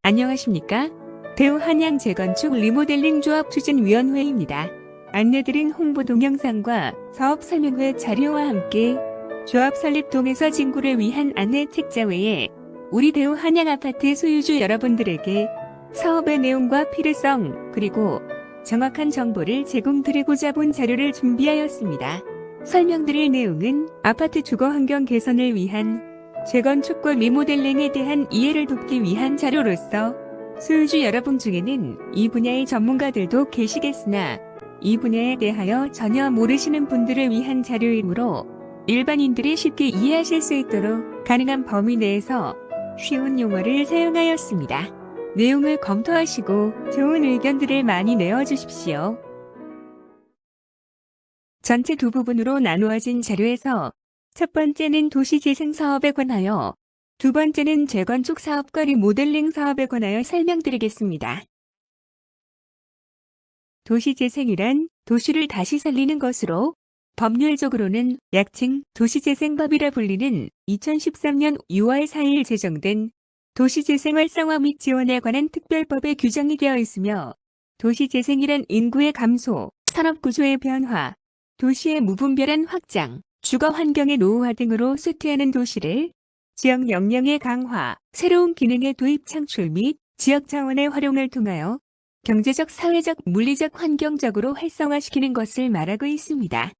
안녕하십니까? 대우한양 재건축 리모델링 조합 추진위원회입니다. 안내드린 홍보 동영상과 사업 설명회 자료와 함께 조합 설립 동에서 진구를 위한 안내 책자 외에 우리 대우한양 아파트 소유주 여러분들에게 사업의 내용과 필요성 그리고 정확한 정보를 제공드리고자 본 자료를 준비하였습니다. 설명드릴 내용은 아파트 주거 환경 개선을 위한 재건축과 리모델링에 대한 이해를 돕기 위한 자료로서 소유주 여러분 중에는 이 분야의 전문가들도 계시겠으나 이 분야에 대하여 전혀 모르시는 분들을 위한 자료이므로 일반인들이 쉽게 이해하실 수 있도록 가능한 범위 내에서 쉬운 용어를 사용하였습니다. 내용을 검토하시고 좋은 의견들을 많이 내어주십시오. 전체 두 부분으로 나누어진 자료에서 첫 번째는 도시재생 사업에 관하여, 두 번째는 재건축 사업과 리모델링 사업에 관하여 설명드리겠습니다. 도시재생이란 도시를 다시 살리는 것으로 법률적으로는 약칭 도시재생법이라 불리는 2013년 6월 4일 제정된 도시재생 활성화 및 지원에 관한 특별법에 규정이 되어 있으며, 도시재생이란 인구의 감소, 산업구조의 변화, 도시의 무분별한 확장, 주거 환경의 노후화 등으로 쇠퇴하는 도시를 지역 역량의 강화, 새로운 기능의 도입 창출 및 지역 자원의 활용을 통하여 경제적, 사회적, 물리적, 환경적으로 활성화시키는 것을 말하고 있습니다.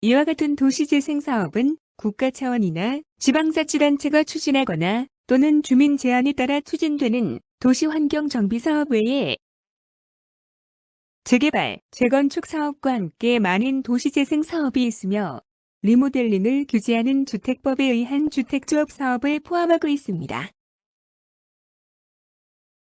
이와 같은 도시재생 사업은 국가 차원이나 지방자치단체가 추진하거나 또는 주민 제안에 따라 추진되는 도시환경정비 사업 외에 재개발, 재건축 사업과 함께 많은 도시재생 사업이 있으며 리모델링을 규제하는 주택법에 의한 주택조합 사업을 포함하고 있습니다.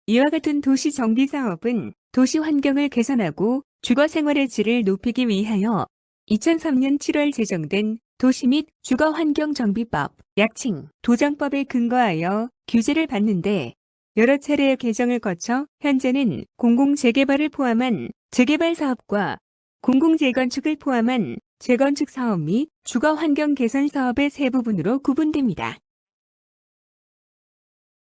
이와 같은 도시정비 사업은 도시 환경을 개선하고 주거 생활의 질을 높이기 위하여 2003년 7월 제정된 도시 및 주거환경정비법, 약칭 도정법에 근거하여 규제를 받는데 여러 차례의 개정을 거쳐 현재는 공공재개발을 포함한 재개발 사업과 공공재건축을 포함한 재건축 사업 및 주거환경 개선 사업의 세 부분으로 구분됩니다.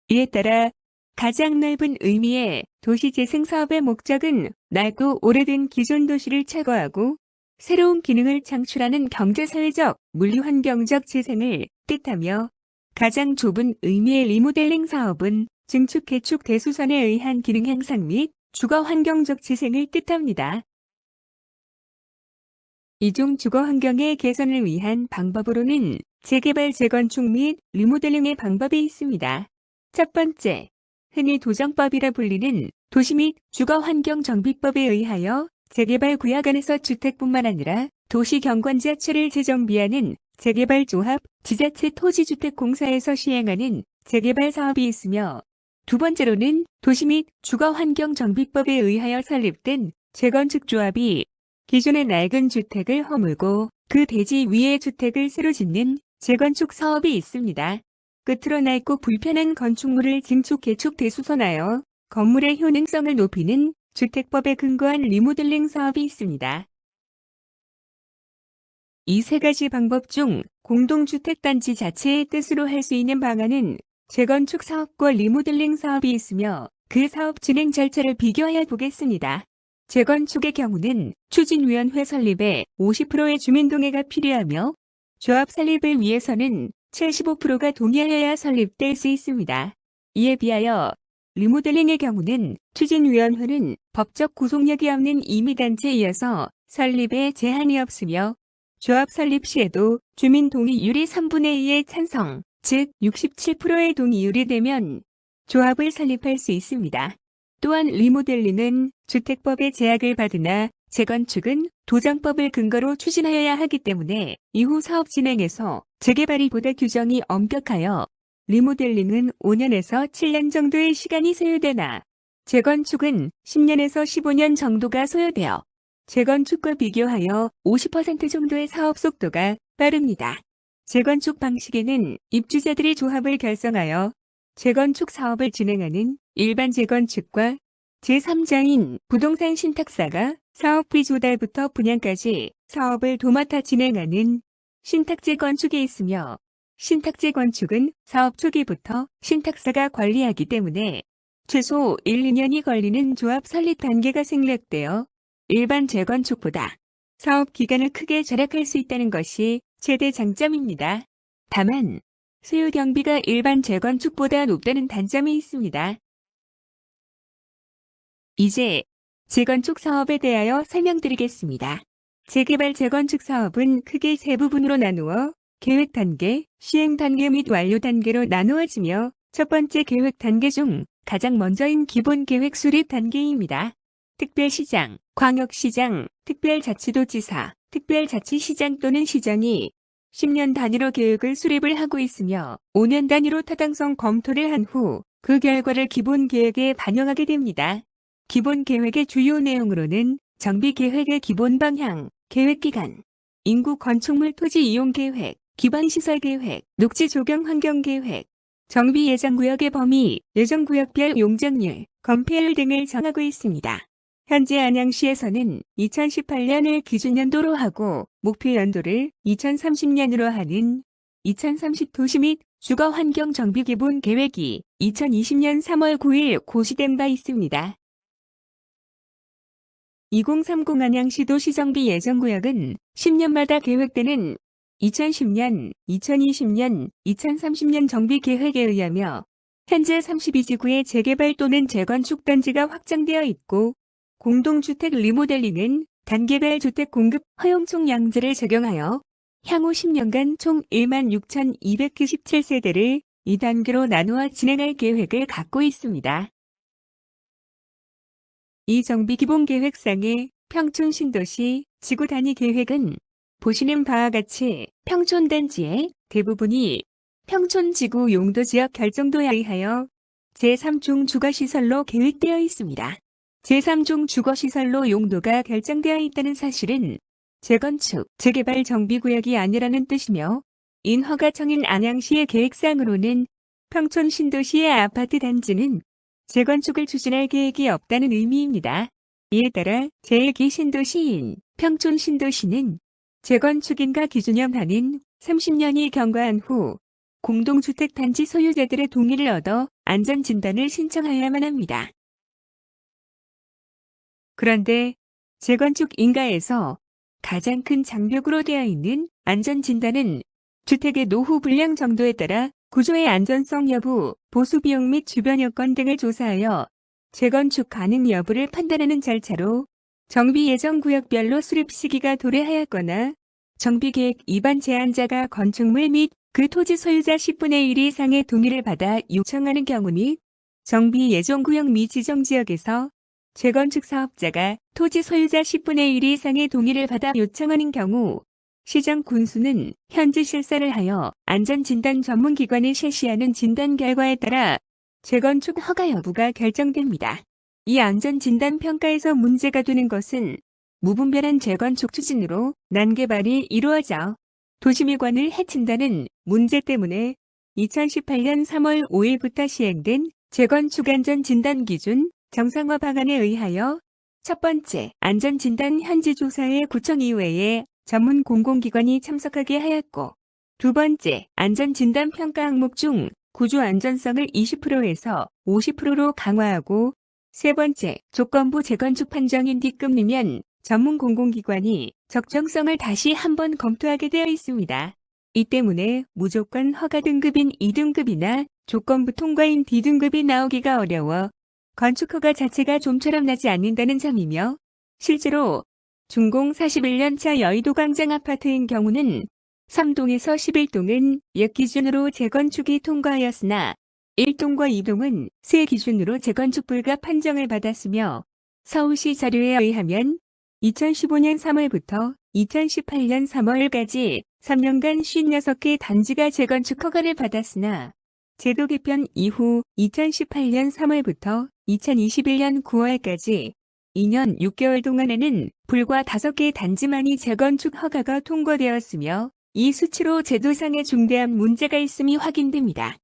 이에 따라 가장 넓은 의미의 도시재생 사업의 목적은 낡고 오래된 기존 도시를 철거하고 새로운 기능을 창출하는 경제사회적, 물리환경적 재생을 뜻하며, 가장 좁은 의미의 리모델링 사업은 증축, 개축, 대수선에 의한 기능 향상 및 주거 환경적 재생을 뜻합니다. 이중 주거 환경의 개선을 위한 방법으로는 재개발, 재건축 및 리모델링의 방법이 있습니다. 첫 번째, 흔히 도정법이라 불리는 도시 및 주거 환경 정비법에 의하여 재개발 구역 안에서 주택뿐만 아니라 도시경관지하철을 재정비하는 재개발 조합, 지자체 토지주택공사에서 시행하는 재개발 사업이 있으며, 두 번째로는 도시 및 주거환경정비법에 의하여 설립된 재건축 조합이 기존의 낡은 주택을 허물고 그 대지 위에 주택을 새로 짓는 재건축 사업이 있습니다. 끝으로 낡고 불편한 건축물을 증축, 개축, 대수선하여 건물의 효능성을 높이는 주택법에 근거한 리모델링 사업이 있습니다. 이 세 가지 방법 중 공동주택단지 자체의 뜻으로 할 수 있는 방안은 재건축 사업과 리모델링 사업이 있으며 그 사업 진행 절차를 비교하여 보겠습니다. 재건축의 경우는 추진위원회 설립에 50%의 주민동의가 필요하며 조합 설립을 위해서는 75%가 동의하여야 설립될 수 있습니다. 이에 비하여 리모델링의 경우는 추진위원회는 법적 구속력이 없는 임의단체이어서 설립에 제한이 없으며 조합 설립 시에도 주민 동의율이 3분의 2의 찬성, 즉 67%의 동의율이 되면 조합을 설립할 수 있습니다. 또한 리모델링은 주택법의 제약을 받으나 재건축은 도정법을 근거로 추진하여야 하기 때문에 이후 사업 진행에서 재개발이 보다 규정이 엄격하여 리모델링은 5년에서 7년 정도의 시간이 소요되나 재건축은 10년에서 15년 정도가 소요되어 재건축과 비교하여 50% 정도의 사업 속도가 빠릅니다. 재건축 방식에는 입주자들이 조합을 결성하여 재건축 사업을 진행하는 일반 재건축과 제3자인 부동산 신탁사가 사업비 조달부터 분양까지 사업을 도맡아 진행하는 신탁 재건축이 있으며, 신탁제 건축은 사업 초기부터 신탁사가 관리하기 때문에 최소 1, 2년이 걸리는 조합 설립 단계가 생략되어 일반 재건축보다 사업 기간을 크게 절약할 수 있다는 것이 최대 장점입니다. 다만 소요 경비가 일반 재건축보다 높다는 단점이 있습니다. 이제 재건축 사업에 대하여 설명드리겠습니다. 재개발 재건축 사업은 크게 세 부분으로 나누어 계획 단계, 시행 단계 및 완료 단계로 나누어지며 첫 번째 계획 단계 중 가장 먼저인 기본 계획 수립 단계입니다. 특별시장, 광역시장, 특별자치도지사, 특별자치시장 또는 시장이 10년 단위로 계획을 수립을 하고 있으며 5년 단위로 타당성 검토를 한 후 그 결과를 기본 계획에 반영하게 됩니다. 기본 계획의 주요 내용으로는 정비 계획의 기본 방향, 계획 기간, 인구 건축물 토지 이용 계획, 기반 시설 계획, 녹지 조경 환경 계획, 정비 예정 구역의 범위, 예정 구역별 용적률, 건폐율 등을 정하고 있습니다. 현재 안양시에서는 2018년을 기준연도로 하고 목표 연도를 2030년으로 하는 2030 도시 및 주거 환경 정비 기본 계획이 2020년 3월 9일 고시된 바 있습니다. 2030 안양시 도시정비 예정구역은 10년마다 계획되는 2010년, 2020년, 2030년 정비 계획에 의하며 현재 32지구의 재개발 또는 재건축 단지가 확장되어 있고 공동주택 리모델링은 단계별 주택 공급 허용총 양제를 적용하여 향후 10년간 총 16,297세대를 2단계로 나누어 진행할 계획을 갖고 있습니다. 이 정비 기본 계획상의 평촌 신도시 지구 단위 계획은 보시는 바와 같이 평촌 단지의 대부분이 평촌 지구 용도 지역 결정도에 의하여 제3종 주거시설로 계획되어 있습니다. 제3종 주거시설로 용도가 결정되어 있다는 사실은 재건축, 재개발 정비구역이 아니라는 뜻이며 인허가청인 안양시의 계획상으로는 평촌 신도시의 아파트 단지는 재건축을 추진할 계획이 없다는 의미입니다. 이에 따라 제1기 신도시인 평촌 신도시는 재건축인가 기준형 단인 30년이 경과한 후 공동주택 단지 소유자들의 동의를 얻어 안전진단을 신청하여야만 합니다. 그런데 재건축 인가에서 가장 큰 장벽으로 되어 있는 안전진단은 주택의 노후 불량 정도에 따라 구조의 안전성 여부, 보수 비용 및 주변 여건 등을 조사하여 재건축 가능 여부를 판단하는 절차로 정비 예정 구역별로 수립 시기가 도래하였거나 정비계획 위반 제안자가 건축물 및 그 토지 소유자 10분의 1 이상의 동의를 받아 요청하는 경우 및 정비 예정 구역 미지정 지역에서 재건축 사업자가 토지 소유자 10분의 1 이상의 동의를 받아 요청하는 경우 시장 군수는 현지 실사를 하여 안전진단 전문기관이 실시하는 진단 결과에 따라 재건축 허가 여부가 결정됩니다. 이 안전진단 평가에서 문제가 되는 것은 무분별한 재건축 추진으로 난개발이 이루어져 도시미관을 해친다는 문제 때문에 2018년 3월 5일부터 시행된 재건축 안전진단 기준 정상화 방안에 의하여 첫 번째 안전진단 현지조사에 구청 이외에 전문 공공기관이 참석하게 하였고 두 번째 안전진단 평가 항목 중 구조 안전성을 20%에서 50%로 강화하고 세 번째 조건부 재건축 판정인 D급이면 전문 공공기관이 적정성을 다시 한번 검토하게 되어 있습니다. 이 때문에 무조건 허가 등급인 2등급이나 조건부 통과인 D등급이 나오기가 어려워 건축허가 자체가 좀처럼 나지 않는다는 점이며 실제로 준공 41년차 여의도 광장 아파트인 경우는 3동에서 11동은 옛 기준으로 재건축이 통과하였으나 1동과 2동은 새 기준으로 재건축 불가 판정을 받았으며 서울시 자료에 의하면 2015년 3월부터 2018년 3월까지 3년간 56개 단지가 재건축 허가를 받았으나 제도 개편 이후 2018년 3월부터 2021년 9월까지 2년 6개월 동안에는 불과 5개 단지만이 재건축 허가가 통과되었으며 이 수치로 제도상의 중대한 문제가 있음이 확인됩니다.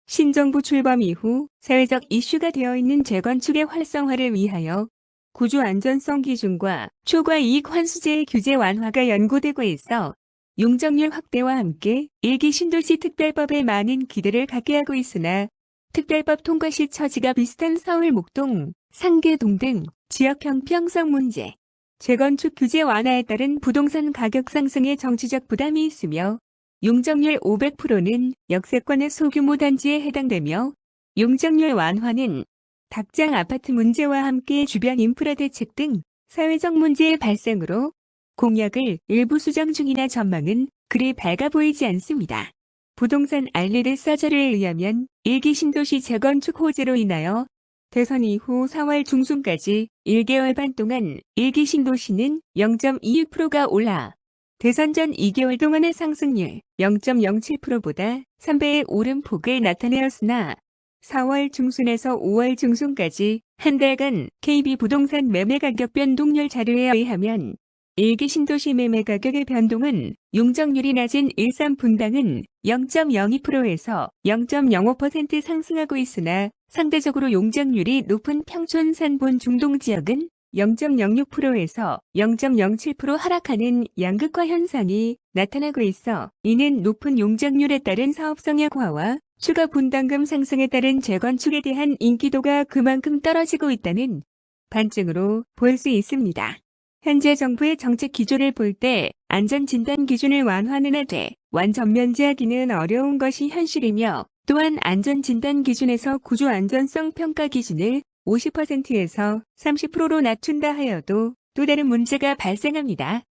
신정부 출범 이후 사회적 이슈가 되어 있는 재건축의 활성화를 위하여 구조 안전성 기준과 초과 이익 환수제의 규제 완화가 연구되고 있어 용적률 확대와 함께 일기 신도시 특별법에 많은 기대를 갖게 하고 있으나 특별법 통과 시 처지가 비슷한 서울 목동, 상계동 등 지역 형평성 문제, 재건축 규제 완화에 따른 부동산 가격 상승에 정치적 부담이 있으며 용적률 500%는 역세권의 소규모 단지에 해당되며 용적률 완화는 닭장 아파트 문제와 함께 주변 인프라 대책 등 사회적 문제의 발생으로 공약을 일부 수정 중이나 전망은 그리 밝아 보이지 않습니다. 부동산 알리르 서저를 의하면 일기 신도시 재건축 호재로 인하여 대선 이후 4월 중순까지 1개월 반 동안 일기 신도시는 0.26%가 올라 대선 전 2개월 동안의 상승률 0.07%보다 3배의 오름폭을 나타내었으나 4월 중순에서 5월 중순까지 한 달간 KB부동산 매매가격 변동률 자료에 의하면 일기 신도시 매매가격의 변동은 용적률이 낮은 일산분당은 0.02%에서 0.05% 상승하고 있으나 상대적으로 용적률이 높은 평촌 산본 중동 지역은 0.06%에서 0.07% 하락하는 양극화 현상이 나타나고 있어 이는 높은 용적률에 따른 사업성 약화와 추가 분담금 상승에 따른 재건축에 대한 인기도가 그만큼 떨어지고 있다는 반증으로 볼 수 있습니다. 현재 정부의 정책 기조를 볼 때 안전진단 기준을 완화는 하되 완전 면제하기는 어려운 것이 현실이며 또한 안전진단 기준에서 구조 안전성 평가 기준을 50%에서 30%로 낮춘다 하여도 또 다른 문제가 발생합니다.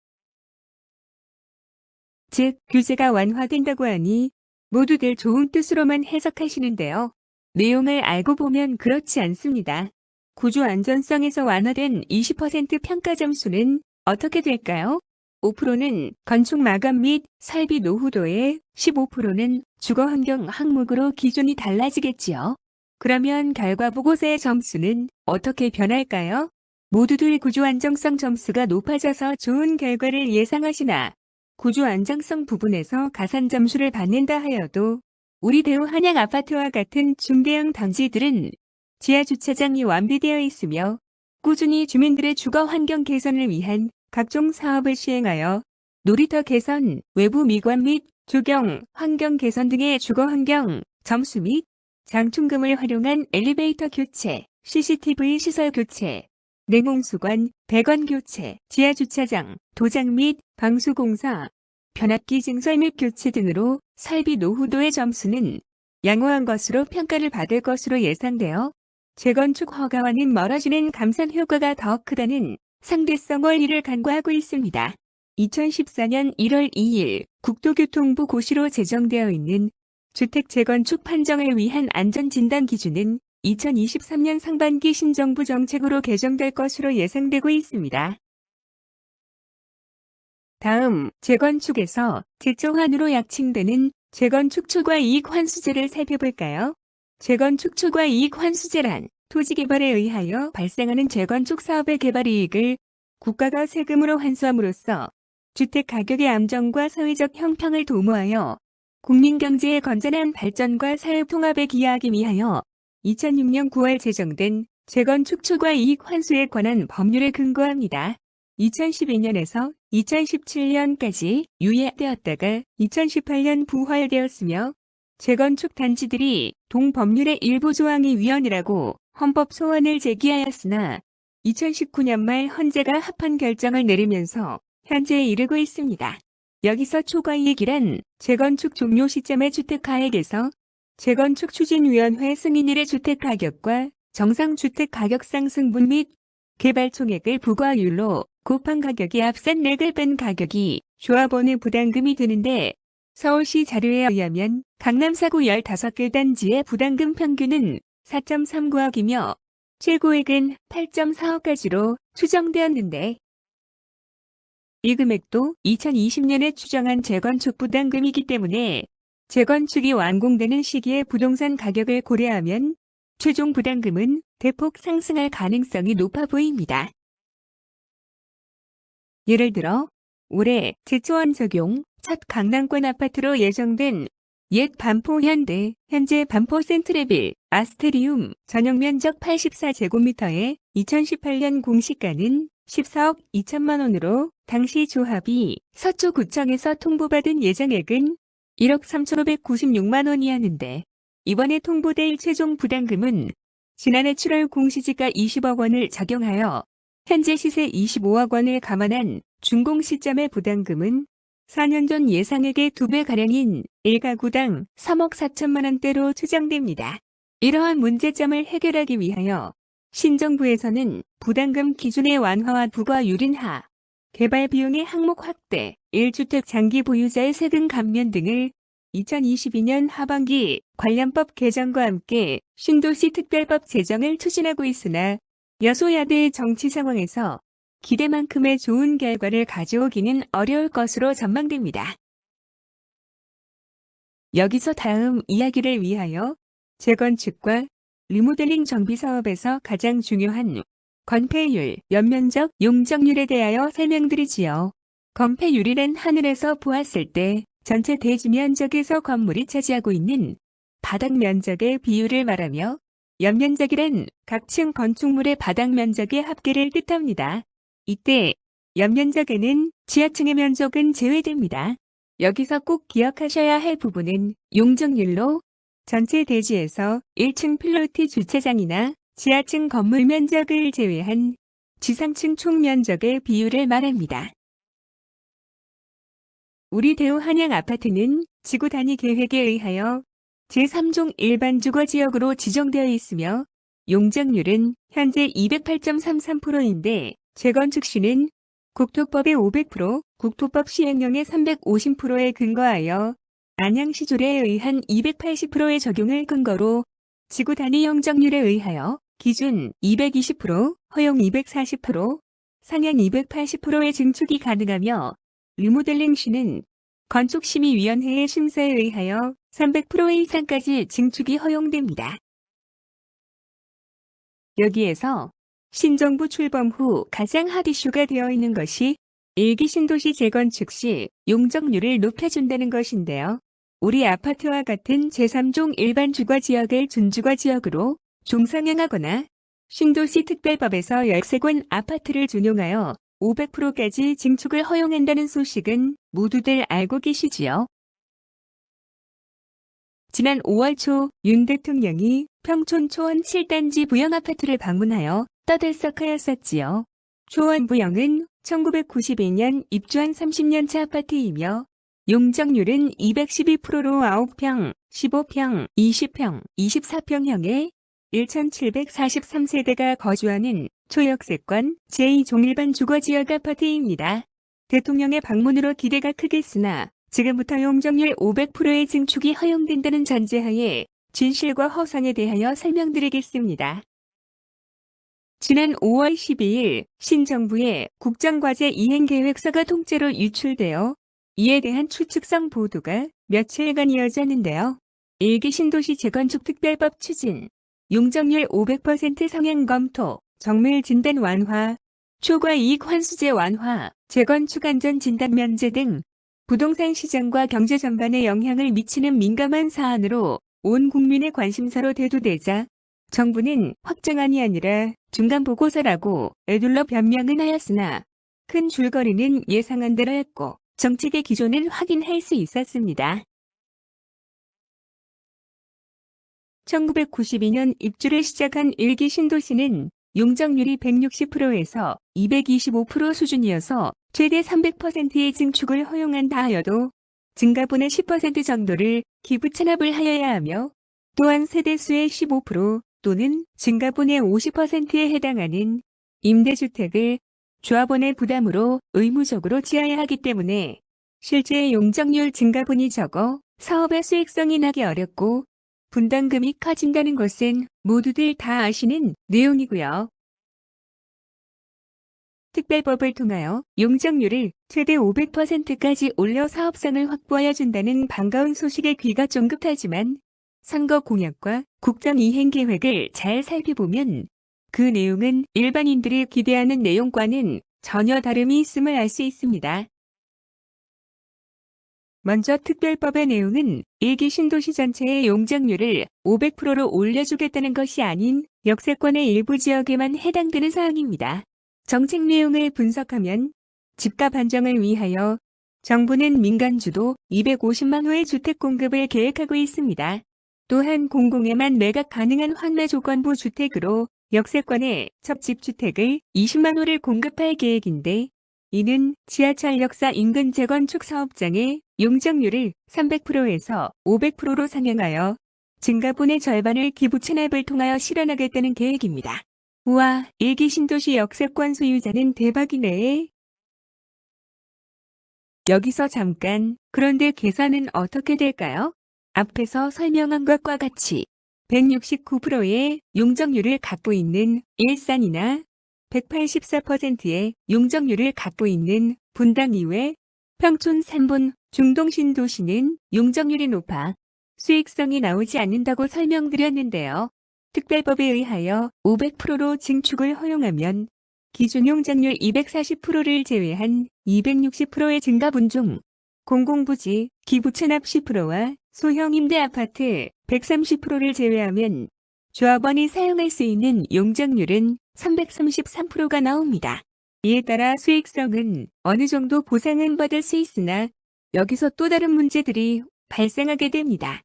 즉, 규제가 완화된다고 하니 모두들 좋은 뜻으로만 해석하시는데요. 내용을 알고 보면 그렇지 않습니다. 구조 안전성에서 완화된 20% 평가 점수는 어떻게 될까요? 5%는 건축 마감 및 설비 노후도에 15%는 주거환경 항목으로 기준이 달라지겠지요. 그러면 결과 보고서의 점수는 어떻게 변할까요? 모두들 구조 안정성 점수가 높아져서 좋은 결과를 예상하시나 구조 안정성 부분에서 가산 점수를 받는다 하여도 우리 대우 한양 아파트와 같은 중대형 단지들은 지하주차장이 완비되어 있으며 꾸준히 주민들의 주거 환경 개선을 위한 각종 사업을 시행하여 놀이터 개선, 외부 미관 및 조경, 환경 개선 등의 주거 환경, 점수 및 장충금을 활용한 엘리베이터 교체, CCTV 시설 교체, 냉온수관, 배관 교체, 지하주차장, 도장 및 방수공사, 변압기 증설 및 교체 등으로 설비 노후도의 점수는 양호한 것으로 평가를 받을 것으로 예상되어 재건축 허가와는 멀어지는 감산 효과가 더 크다는 상대성 원리를 간과하고 있습니다. 2014년 1월 2일 국토교통부 고시로 제정되어 있는 주택 재건축 판정을 위한 안전진단 기준은 2023년 상반기 신정부 정책으로 개정될 것으로 예상되고 있습니다. 다음, 재건축에서 제초환으로 약칭되는 재건축 초과 이익 환수제를 살펴볼까요? 재건축 초과 이익 환수제란 토지개발에 의하여 발생하는 재건축 사업의 개발 이익을 국가가 세금으로 환수함으로써 주택 가격의 안정과 사회적 형평을 도모하여 국민경제의 건전한 발전과 사회통합에 기여하기 위하여 2006년 9월 제정된 재건축 초과 이익 환수에 관한 법률에 근거합니다. 2012년에서 2017년까지 유예되었다가 2018년 부활되었으며 재건축 단지들이 동법률의 일부 조항이 위헌이라고 헌법 소원을 제기하였으나 2019년 말 헌재가 합헌 결정을 내리면서 현재에 이르고 있습니다. 여기서 초과이익이란 재건축 종료 시점의 주택가액에서 재건축 추진위원회 승인일의 주택가격과 정상주택가격 상승분 및 개발총액을 부과율로 곱한 가격이 앞선 렉을 뺀 가격이 조합원의 부담금이 되는데 서울시 자료에 의하면 강남 4구 15개 단지의 부담금 평균은 4.39억이며 최고액은 8.4억까지로 추정되었는데 이 금액도 2020년에 추정한 재건축 부담금이기 때문에 재건축이 완공되는 시기에 부동산 가격을 고려하면 최종 부담금은 대폭 상승할 가능성이 높아 보입니다. 예를 들어 올해 제초원 적용 첫 강남권 아파트로 예정된 옛 반포 현대, 현재 반포 센트레빌, 아스테리움 전용 면적 84제곱미터의 2018년 공시가는 14억 2천만 원으로 당시 조합이 서초구청에서 통보받은 예정액은 1억 3,596만 원이었는데 이번에 통보될 최종 부담금은 지난해 7월 공시지가 20억 원을 적용하여 현재 시세 25억 원을 감안한 준공 시점의 부담금은 4년 전 예상액의 2배가량인 1가구당 3억 4천만 원대로 추정됩니다. 이러한 문제점을 해결하기 위하여 신정부에서는 부담금 기준의 완화와 부과 유린화, 개발 비용의 항목 확대, 1주택 장기 보유자의 세금 감면 등을 2022년 하반기 관련법 개정과 함께 신도시 특별법 제정을 추진하고 있으나 여소야대의 정치 상황에서 기대만큼의 좋은 결과를 가져오기는 어려울 것으로 전망됩니다. 여기서 다음 이야기를 위하여 재건축과 리모델링 정비 사업에서 가장 중요한 건폐율, 연면적, 용적률에 대하여 설명드리지요. 건폐율이란 하늘에서 보았을 때 전체 대지 면적에서 건물이 차지하고 있는 바닥 면적의 비율을 말하며 연면적이란 각 층 건축물의 바닥 면적의 합계를 뜻합니다. 이때 연면적에는 지하층의 면적은 제외됩니다. 여기서 꼭 기억하셔야 할 부분은 용적률로 전체 대지에서 1층 필로티 주차장이나 지하층 건물 면적을 제외한 지상층 총 면적의 비율을 말합니다. 우리 대우 한양 아파트는 지구 단위 계획에 의하여 제3종 일반 주거지역으로 지정되어 있으며 용적률은 현재 208.33%인데 재건축 시는 국토법의 500%, 국토법 시행령의 350%에 근거하여 안양시조례에 의한 280%의 적용을 근거로 지구 단위 용적률에 의하여 기준 220%, 허용 240%, 상향 280%의 증축이 가능하며 리모델링 시는 건축심의위원회의 심사에 의하여 300% 이상까지 증축이 허용됩니다. 여기에서 신정부 출범 후 가장 핫 이슈가 되어 있는 것이 일기 신도시 재건축 시 용적률을 높여준다는 것인데요. 우리 아파트와 같은 제3종 일반 주거지역을 준주거지역으로 종상향하거나 신도시 특별법에서 열세권 아파트를 준용하여 500%까지 증축을 허용한다는 소식은 모두들 알고 계시지요. 지난 5월 초 윤 대통령이 평촌 초원 7단지 부영아파트를 방문하여 떠들썩하였었지요. 초원 부영은 1992년 입주한 30년차 아파트이며 용적률은 212%로 9평, 15평, 20평, 24평형의 1,743세대가 거주하는 초역세권 제2종일반 주거지역 아파트입니다. 대통령의 방문으로 기대가 크겠으나 지금부터 용적률 500%의 증축이 허용된다는 전제하에 진실과 허상에 대하여 설명드리겠습니다. 지난 5월 12일 신정부의 국정과제 이행계획서가 통째로 유출되어 이에 대한 추측성 보도가 며칠간 이어졌는데요. 일기 신도시 재건축 특별법 추진, 용적률 500% 성향 검토, 정밀 진단 완화, 초과 이익 환수제 완화, 재건축 안전 진단 면제 등 부동산 시장과 경제 전반에 영향을 미치는 민감한 사안으로 온 국민의 관심사로 대두되자 정부는 확정안이 아니라 중간 보고서라고 에둘러 변명은 하였으나 큰 줄거리는 예상한 대로였고 정책의 기조는 확인할 수 있었습니다. 1992년 입주를 시작한 일기 신도시는 용적률이 160%에서 225% 수준이어서 최대 300%의 증축을 허용한다 하여도 증가분의 10% 정도를 기부 체납을 하여야 하며 또한 세대수의 15% 또는 증가분의 50%에 해당하는 임대주택을 조합원의 부담으로 의무적으로 지어야 하기 때문에 실제 용적률 증가분이 적어 사업의 수익성이 나기 어렵고 분담금이 커진다는 것은 모두들 다 아시는 내용이고요. 특별법을 통하여 용적률을 최대 500%까지 올려 사업성을 확보하여 준다는 반가운 소식에 귀가 쫑긋하지만 선거 공약과 국정 이행 계획을 잘 살펴보면 그 내용은 일반인들이 기대하는 내용과는 전혀 다름이 있음을 알 수 있습니다. 먼저 특별법의 내용은 일기 신도시 전체의 용적률을 500%로 올려주겠다는 것이 아닌 역세권의 일부 지역에만 해당되는 사항입니다. 정책 내용을 분석하면 집값 안정을 위하여 정부는 민간주도 250만 호의 주택 공급을 계획하고 있습니다. 또한 공공에만 매각 가능한 환매 조건부 주택으로 역세권의 첫 집주택을 20만 호를 공급할 계획인데, 이는 지하철 역사 인근 재건축 사업장의 용적률을 300%에서 500%로 상향하여 증가분의 절반을 기부 체납을 통하여 실현하겠다는 계획입니다. 우와, 일기 신도시 역세권 소유자는 대박이네. 여기서 잠깐, 그런데 계산은 어떻게 될까요? 앞에서 설명한 것과 같이 169%의 용적률을 갖고 있는 일산이나 184%의 용적률을 갖고 있는 분당 이외 평촌 3분 중동신도시는 용적률이 높아 수익성이 나오지 않는다고 설명드렸는데요. 특별법에 의하여 500%로 증축을 허용하면 기준 용적률 240%를 제외한 260%의 증가분 중 공공부지, 기부채납 10%와 소형 임대아파트 130%를 제외하면 조합원이 사용할 수 있는 용적률은 333%가 나옵니다. 이에 따라 수익성은 어느 정도 보상은 받을 수 있으나 여기서 또 다른 문제들이 발생하게 됩니다.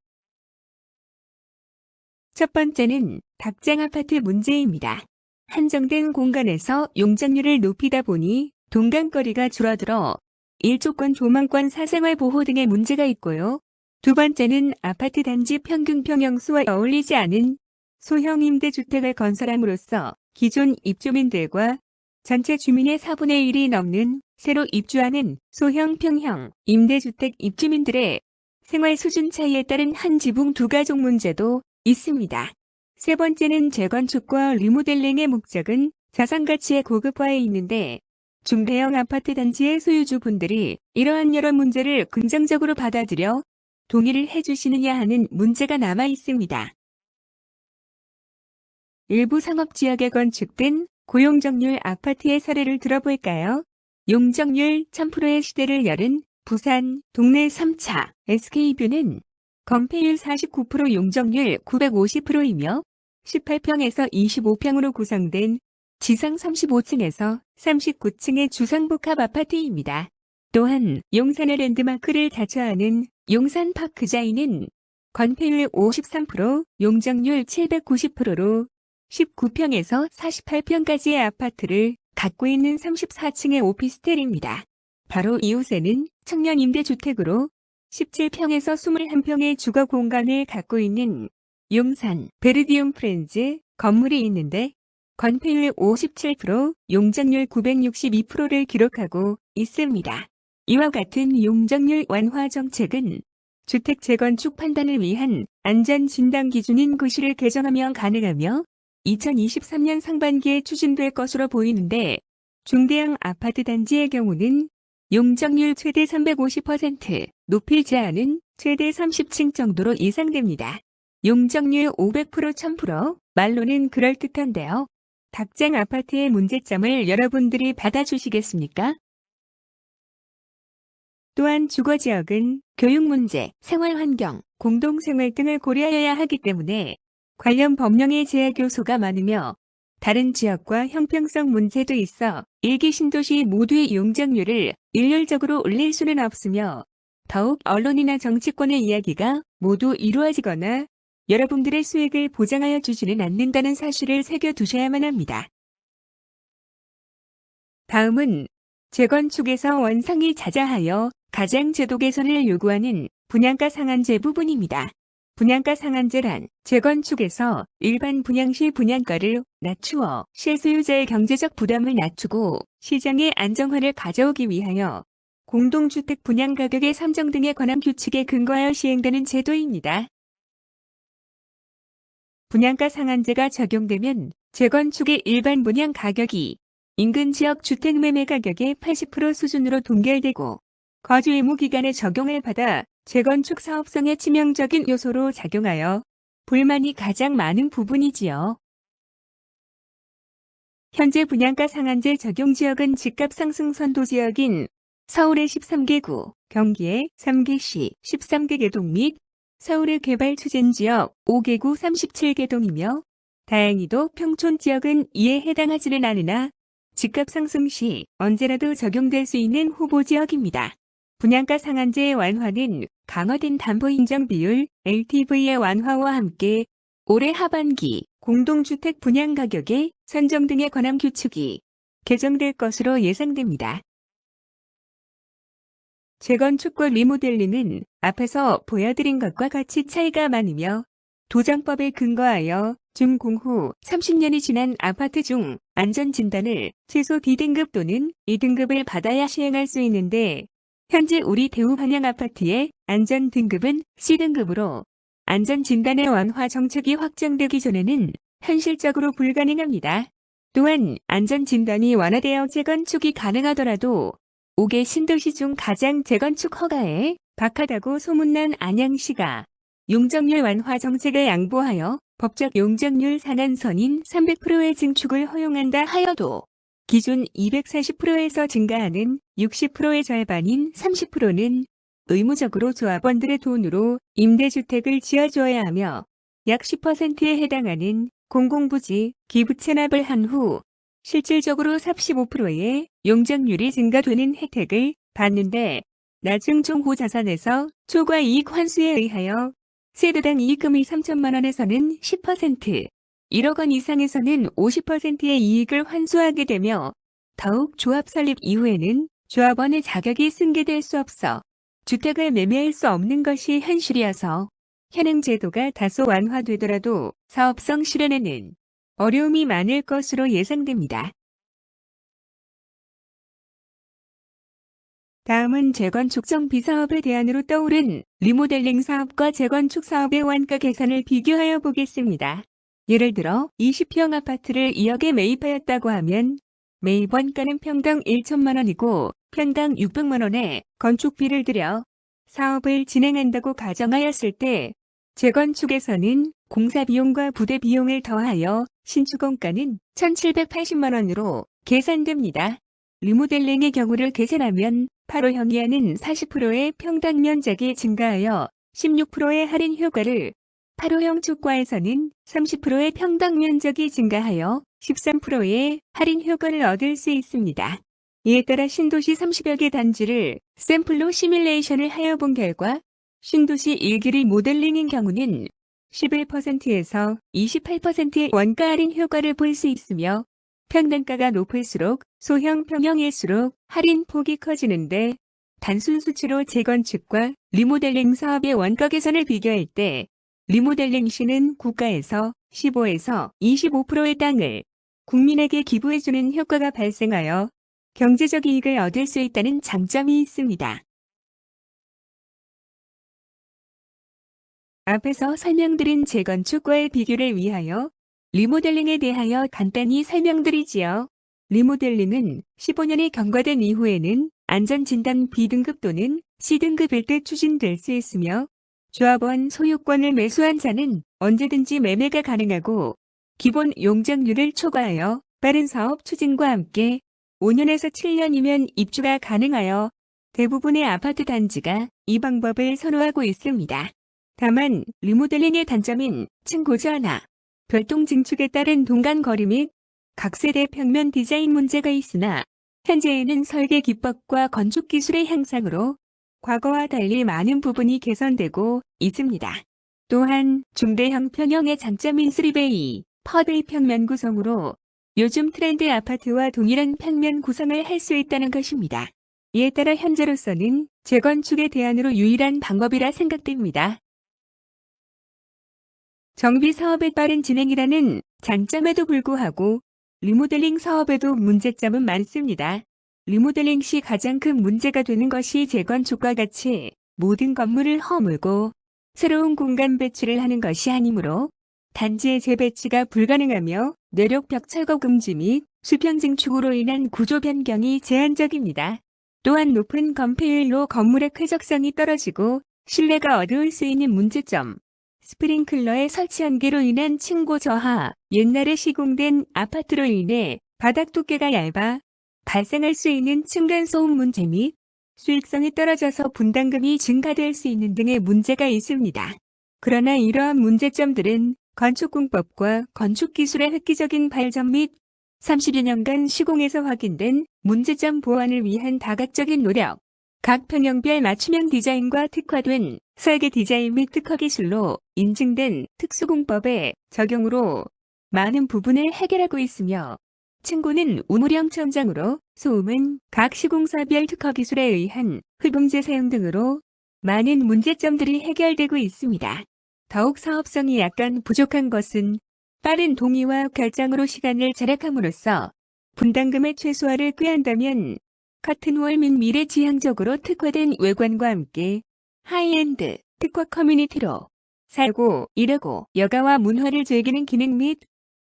첫 번째는 닭장 아파트 문제입니다. 한정된 공간에서 용적률을 높이다 보니 동간거리가 줄어들어 일조권, 조망권, 사생활 보호 등의 문제가 있고요. 두 번째는 아파트 단지 평균 평형수와 어울리지 않은 소형 임대주택을 건설함으로써 기존 입주민들과 전체 주민의 4분의 1이 넘는 새로 입주하는 소형 평형 임대주택 입주민들의 생활 수준 차이에 따른 한 지붕 두 가족 문제도 있습니다. 세 번째는 재건축과 리모델링의 목적은 자산 가치의 고급화에 있는데, 중대형 아파트 단지의 소유주분들이 이러한 여러 문제를 긍정적으로 받아들여 동의를 해주시느냐 하는 문제가 남아 있습니다. 일부 상업지역에 건축된 고용적률 아파트의 사례를 들어볼까요? 용적률 1000%의 시대를 열은 부산 동래 3차 SK뷰는 건폐율 49%, 용적률 950%이며 18평에서 25평으로 구성된 지상 35층에서 39층의 주상복합 아파트입니다. 또한 용산의 랜드마크를 자처하는 용산파크자이는 건폐율 53%, 용적률 790%로 19평에서 48평까지의 아파트를 갖고 있는 34층의 오피스텔입니다. 바로 이웃에는 청년 임대주택으로 17평에서 21평의 주거 공간을 갖고 있는 용산 베르디움 프렌즈 건물이 있는데, 건폐율 57%, 용적률 962%를 기록하고 있습니다. 이와 같은 용적률 완화 정책은 주택 재건축 판단을 위한 안전 진단 기준인 구시를 개정하면 가능하며 2023년 상반기에 추진될 것으로 보이는데, 중대형 아파트 단지의 경우는 용적률 최대 350%, 높일 제한은 최대 30층 정도로 예상됩니다. 용적률 500%, 1000%, 말로는 그럴듯한데요. 닭장 아파트의 문제점을 여러분들이 받아주시겠습니까? 또한 주거지역은 교육 문제, 생활환경, 공동생활 등을 고려해야 하기 때문에 관련 법령의 제약 요소가 많으며 다른 지역과 형평성 문제도 있어 일기 신도시 모두의 용적률을 일률적으로 올릴 수는 없으며, 더욱 언론이나 정치권의 이야기가 모두 이루어지거나 여러분들의 수익을 보장하여 주지는 않는다는 사실을 새겨두셔야만 합니다. 다음은 재건축에서 원상이 자자하여 가장 제도 개선을 요구하는 분양가 상한제 부분입니다. 분양가 상한제란 재건축에서 일반 분양 시 분양가를 낮추어 실소유자의 경제적 부담을 낮추고 시장의 안정화를 가져오기 위하여 공동주택 분양 가격의 산정 등에 관한 규칙에 근거하여 시행되는 제도입니다. 분양가 상한제가 적용되면 재건축의 일반 분양 가격이 인근 지역 주택 매매 가격의 80% 수준으로 동결되고, 거주 의무 기간의 적용을 받아 재건축 사업성에 치명적인 요소로 작용하여 불만이 가장 많은 부분이지요. 현재 분양가 상한제 적용 지역은 집값 상승 선도 지역인 서울의 13개 구, 경기의 3개 시 13개 개동 및 서울의 개발 추진 지역 5개 구 37개 동이며, 다행히도 평촌 지역은 이에 해당하지는 않으나 집값 상승 시 언제라도 적용될 수 있는 후보 지역입니다. 분양가 상한제의 완화는 강화된 담보 인정 비율 LTV의 완화와 함께 올해 하반기 공동주택 분양 가격의 산정 등에 관한 규칙이 개정될 것으로 예상됩니다. 재건축과 리모델링은 앞에서 보여드린 것과 같이 차이가 많으며 도정법에 근거하여 준공후 30년이 지난 아파트 중 안전진단을 최소 D등급 또는 E등급을 받아야 시행할 수 있는데 현재 우리 대우반양 아파트의 안전등급은 C등급으로 안전진단의 완화 정책이 확정되기 전에는 현실적으로 불가능합니다. 또한 안전진단이 완화되어 재건축이 가능하더라도 5개 신도시 중 가장 재건축 허가에 박하다고 소문난 안양시가 용적률 완화 정책을 양보하여 법적 용적률 상한선인 300%의 증축을 허용한다 하여도 기존 240%에서 증가하는 60%의 절반인 30%는 의무적으로 조합원들의 돈으로 임대주택을 지어줘야 하며 약 10%에 해당하는 공공부지 기부 체납을 한 후 실질적으로 35%의 용적률이 증가되는 혜택을 받는데 나중 종호 자산에서 초과 이익 환수에 의하여 세대당 이익금이 3천만 원에서는 10%, 1억 원 이상에서는 50%의 이익을 환수하게 되며 더욱 조합 설립 이후에는 조합원의 자격이 승계될 수 없어 주택을 매매할 수 없는 것이 현실이어서 현행 제도가 다소 완화되더라도 사업성 실현에는 어려움이 많을 것으로 예상됩니다. 다음은 재건축 정비 사업의 대안으로 떠오른 리모델링 사업과 재건축 사업의 원가 계산을 비교하여 보겠습니다. 예를 들어 20평 아파트를 2억에 매입하였다고 하면 매입 원가는 평당 1천만 원이고 평당 600만 원의 건축비를 들여 사업을 진행한다고 가정하였을 때 재건축에서는 공사비용과 부대비용을 더하여 신축원가는 1,780만 원으로 계산됩니다. 리모델링의 경우를 계산하면 8호형 이하는 40%의 평당 면적이 증가하여 16%의 할인 효과를 8호형 초과에서는 30%의 평당 면적이 증가하여 13%의 할인 효과를 얻을 수 있습니다. 이에 따라 신도시 30여 개 단지를 샘플로 시뮬레이션을 하여 본 결과 신도시 1기 리모델링인 경우는 11%에서 28%의 원가 할인 효과를 볼 수 있으며 평당가가 높을수록 소형 평형일수록 할인 폭이 커지는데 단순 수치로 재건축과 리모델링 사업의 원가 계산을 비교할 때 리모델링 시는 국가에서 15에서 25%의 땅을 국민에게 기부해주는 효과가 발생하여 경제적 이익을 얻을 수 있다는 장점이 있습니다. 앞에서 설명드린 재건축과의 비교를 위하여 리모델링에 대하여 간단히 설명드리지요. 리모델링은 15년이 경과된 이후에는 안전진단 B등급 또는 C등급일 때 추진될 수 있으며 조합원 소유권을 매수한 자는 언제든지 매매가 가능하고 기본 용적률을 초과하여 빠른 사업 추진과 함께 5년에서 7년이면 입주가 가능하여 대부분의 아파트 단지가 이 방법을 선호하고 있습니다. 다만 리모델링의 단점인 층 고전화, 별동 증축에 따른 동간 거리 및 각 세대 평면 디자인 문제가 있으나 현재에는 설계 기법과 건축 기술의 향상으로 과거와 달리 많은 부분이 개선되고 있습니다. 또한 중대형 평형의 장점인 3베이, 퍼베이 평면 구성으로 요즘 트렌드 아파트와 동일한 평면 구성을 할 수 있다는 것입니다. 이에 따라 현재로서는 재건축의 대안으로 유일한 방법이라 생각됩니다. 정비 사업의 빠른 진행이라는 장점에도 불구하고 리모델링 사업에도 문제점은 많습니다. 리모델링 시 가장 큰 문제가 되는 것이 재건축과 같이 모든 건물을 허물고 새로운 공간 배치를 하는 것이 아니므로 단지의 재배치가 불가능하며 내력벽 철거 금지 및 수평 증축으로 인한 구조 변경이 제한적입니다. 또한 높은 건폐율로 건물의 쾌적성이 떨어지고 신뢰가 어려울 수 있는 문제점. 스프링클러의 설치 한계로 인한 층고 저하, 옛날에 시공된 아파트로 인해 바닥 두께가 얇아 발생할 수 있는 층간 소음 문제 및 수익성이 떨어져서 분담금이 증가될 수 있는 등의 문제가 있습니다. 그러나 이러한 문제점들은 건축공법과 건축기술의 획기적인 발전 및 30여 년간 시공에서 확인된 문제점 보완을 위한 다각적인 노력, 각 평형별 맞춤형 디자인과 특화된 설계 디자인 및 특허 기술로 인증된 특수공법의 적용으로 많은 부분을 해결하고 있으며 층고는 우물형 천장으로 소음은 각 시공사별 특허 기술에 의한 흡음재 사용 등으로 많은 문제점들이 해결되고 있습니다. 더욱 사업성이 약간 부족한 것은 빠른 동의와 결장으로 시간을 절약함으로써 분담금의 최소화를 꾀한다면 커튼월 및 미래지향적으로 특화된 외관과 함께 하이엔드 특화 커뮤니티로 살고 일하고 여가와 문화를 즐기는 기능 및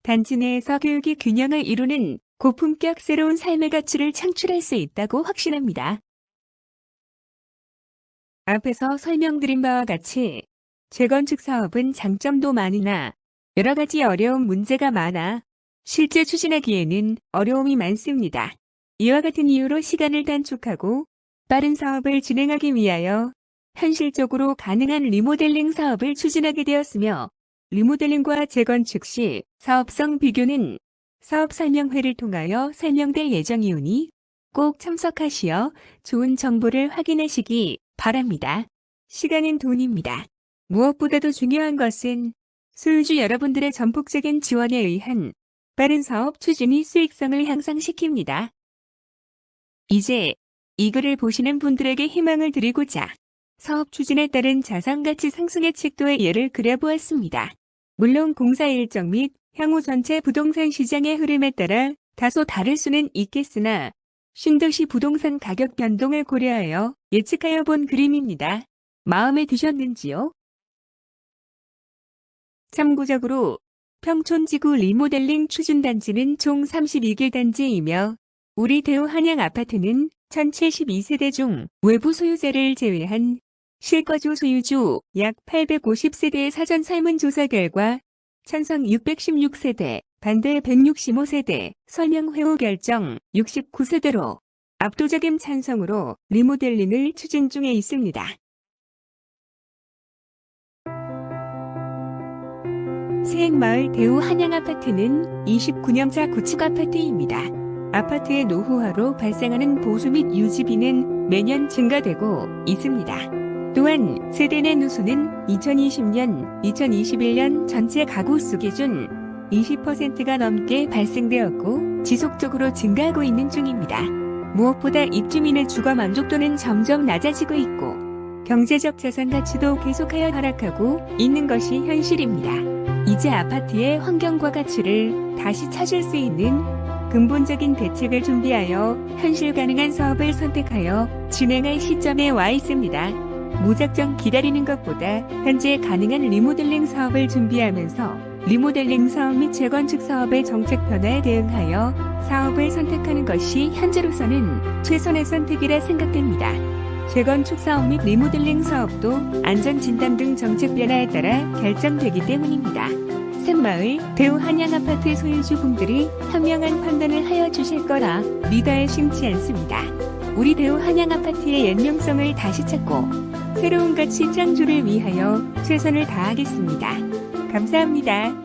단지 내에서 교육의 균형을 이루는 고품격 새로운 삶의 가치를 창출할 수 있다고 확신합니다. 앞에서 설명드린 바와 같이 재건축 사업은 장점도 많으나 여러 가지 어려운 문제가 많아 실제 추진하기에는 어려움이 많습니다. 이와 같은 이유로 시간을 단축하고 빠른 사업을 진행하기 위하여 현실적으로 가능한 리모델링 사업을 추진하게 되었으며 리모델링과 재건축 시 사업성 비교는 사업 설명회를 통하여 설명될 예정이오니 꼭 참석하시어 좋은 정보를 확인하시기 바랍니다. 시간은 돈입니다. 무엇보다도 중요한 것은 소유주 여러분들의 전폭적인 지원에 의한 빠른 사업 추진이 수익성을 향상시킵니다. 이제 이 글을 보시는 분들에게 희망을 드리고자 사업 추진에 따른 자산가치 상승의 척도의 예를 그려보았습니다. 물론 공사 일정 및 향후 전체 부동산 시장의 흐름에 따라 다소 다를 수는 있겠으나 신도시 부동산 가격 변동을 고려하여 예측하여 본 그림입니다. 마음에 드셨는지요? 참고적으로 평촌지구 리모델링 추진단지는 총 32개 단지이며 우리 대우 한양 아파트는 1072세대 중 외부 소유자를 제외한 실거주 소유주 약 850세대의 사전 설문조사 결과 찬성 616세대, 반대 165세대, 설명 회의 결정 69세대로 압도적인 찬성으로 리모델링을 추진 중에 있습니다. 세행마을 대우 한양아파트는 29년차 구축 아파트입니다. 아파트의 노후화로 발생하는 보수 및 유지비는 매년 증가되고 있습니다. 또한 세대 내 누수는 2020년, 2021년 전체 가구 수 기준 20%가 넘게 발생되었고 지속적으로 증가하고 있는 중입니다. 무엇보다 입주민의 주거 만족도는 점점 낮아지고 있고 경제적 자산 가치도 계속하여 하락하고 있는 것이 현실입니다. 이제 아파트의 환경과 가치를 다시 찾을 수 있는 근본적인 대책을 준비하여 현실 가능한 사업을 선택하여 진행할 시점에 와 있습니다. 무작정 기다리는 것보다 현재 가능한 리모델링 사업을 준비하면서 리모델링 사업 및 재건축 사업의 정책 변화에 대응하여 사업을 선택하는 것이 현재로서는 최선의 선택이라 생각됩니다. 재건축 사업 및 리모델링 사업도 안전진단 등 정책 변화에 따라 결정되기 때문입니다. 샘마을 대우 한양아파트 소유주분들이 현명한 판단을 하여 주실 거라 믿어야 심치 않습니다. 우리 대우 한양아파트의 연명성을 다시 찾고 새로운 가치 창조를 위하여 최선을 다하겠습니다. 감사합니다.